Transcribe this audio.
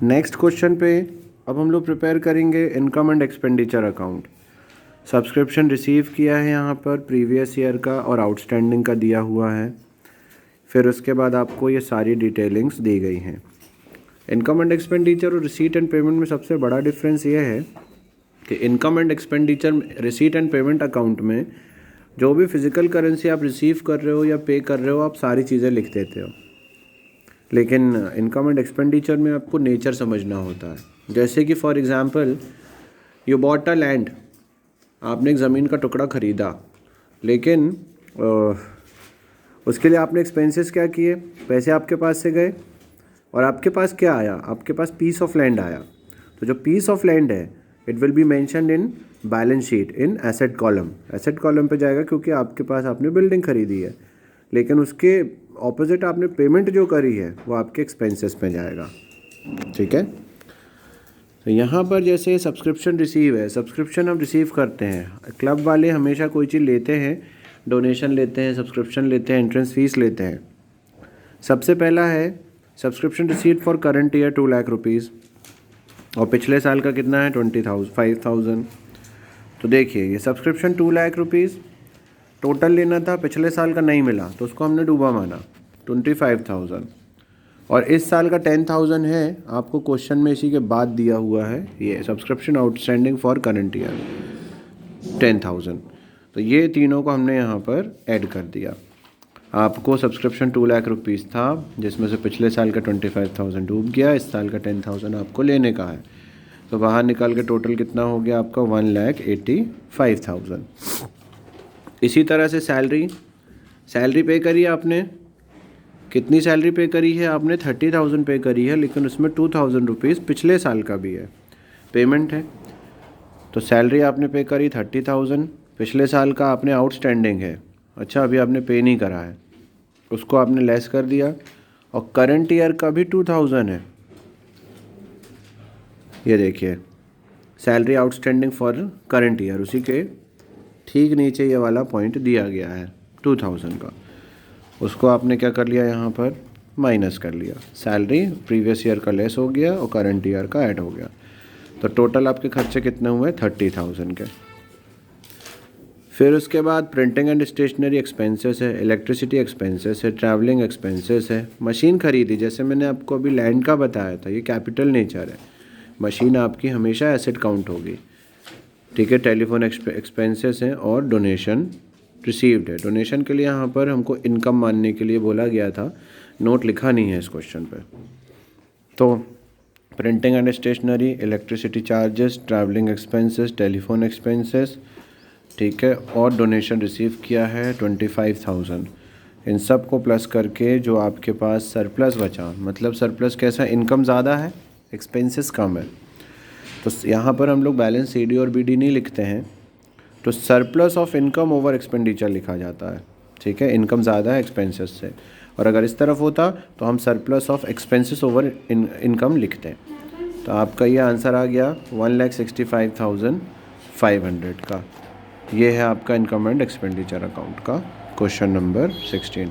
Next question पे अब हम लोग प्रिपेयर करेंगे income and expenditure account. Subscription receive किया है यहाँ पर प्रीवियस ईयर का और आउटस्टैंडिंग का दिया हुआ है। फिर उसके बाद आपको ये सारी डिटेलिंग्स दी गई हैं। इनकम एंड एक्सपेंडिचर और रिसीट एंड पेमेंट में सबसे बड़ा डिफरेंस ये है कि income and expenditure receipt and payment account में जो भी फिज़िकल करेंसी आप रिसीव कर रहे हो या पे कर रहे हो आप सारी चीज़ें लिख देते हो, लेकिन इनकम एंड एक्सपेंडिचर में आपको नेचर समझना होता है। जैसे कि for example you bought a land, आपने एक ज़मीन का टुकड़ा ख़रीदा, लेकिन उसके लिए आपने एक्सपेंसेस क्या किए, पैसे आपके पास से गए और आपके पास क्या आया, आपके पास पीस ऑफ लैंड आया। तो जो पीस ऑफ लैंड है it will be mentioned in balance sheet in asset column. Asset column पे जाएगा क्योंकि आपके पास आपने बिल्डिंग खरीदी है, लेकिन उसके ऑपोजिट आपने पेमेंट जो करी है वो आपके एक्सपेंसेस में जाएगा। ठीक है, तो यहाँ पर जैसे सब्सक्रिप्शन रिसीव है, सब्सक्रिप्शन हम रिसीव करते हैं। क्लब वाले हमेशा कोई चीज़ लेते हैं, डोनेशन लेते हैं, सब्सक्रिप्शन लेते हैं, एंट्रेंस फीस लेते हैं। सबसे पहला है subscription receipt for current year 2 lakh rupees और पिछले साल का कितना है 5,000। तो देखिए ये सब्सक्रिप्शन 2 लाख रुपीज़ टोटल लेना था, पिछले साल का नहीं मिला तो उसको हमने डूबा माना 25,000, और इस साल का 10,000 है। आपको क्वेश्चन में इसी के बाद दिया हुआ है ये subscription outstanding for current year 10,000। तो ये तीनों को हमने यहाँ पर ऐड कर दिया। आपको सब्सक्रिप्शन 2 लाख रुपीज़ था जिसमें से पिछले साल का 25,000 डूब गया, इस साल का 10,000 आपको लेने का है। तो बाहर निकाल के टोटल कितना हो गया आपका 1,85,000। इसी तरह से सैलरी पे करी आपने, कितनी सैलरी पे करी है आपने 30,000 पे करी है, लेकिन उसमें 2,000 रुपीज़ पिछले साल का भी है, पेमेंट है। तो सैलरी आपने पे करी 30,000, पिछले साल का आपने आउटस्टैंडिंग है, अच्छा अभी आपने पे नहीं करा है, उसको आपने लेस कर दिया, और करंट ईयर का भी 2,000 है। ये देखिए salary outstanding for current year, उसी के ठीक नीचे ये वाला पॉइंट दिया गया है 2,000 का, उसको आपने क्या कर लिया यहाँ पर माइनस कर लिया। सैलरी प्रीवियस ईयर का लेस हो गया और करंट ईयर का ऐड हो गया। तो टोटल आपके खर्चे कितने हुए 30,000 के। फिर उसके बाद प्रिंटिंग एंड स्टेशनरी एक्सपेंसेस है, इलेक्ट्रिसिटी एक्सपेंसेस है, ट्रैवलिंग एक्सपेंसेस है। मशीन खरीदी, जैसे मैंने आपको अभी लैंड का बताया था, ये कैपिटल नेचर है, मशीन आपकी हमेशा एसेट काउंट होगी। ठीक है, टेलीफोन एक्सपेंसेस हैं और डोनेशन रिसीव्ड है। डोनेशन के लिए यहाँ पर हमको इनकम मानने के लिए बोला गया था, नोट लिखा नहीं है इस क्वेश्चन पे। तो printing and stationery, electricity charges, travelling expenses, telephone expenses, ठीक है, और डोनेशन रिसीव किया है 25,000। इन सब को प्लस करके जो आपके पास सरप्लस बचा, मतलब सरप्लस कैसा, इनकम ज़्यादा है एक्सपेंसेस कम है, तो यहाँ पर हम लोग बैलेंस CD और BD नहीं लिखते हैं, तो surplus of income over expenditure लिखा जाता है। ठीक है, इनकम ज़्यादा है एक्सपेंसेस से, और अगर इस तरफ होता तो हम surplus of expenses over income लिखते हैं। तो आपका ये आंसर आ गया 1,65,500 का। ये है आपका इनकम एंड एक्सपेंडिचर अकाउंट का क्वेश्चन नंबर 16।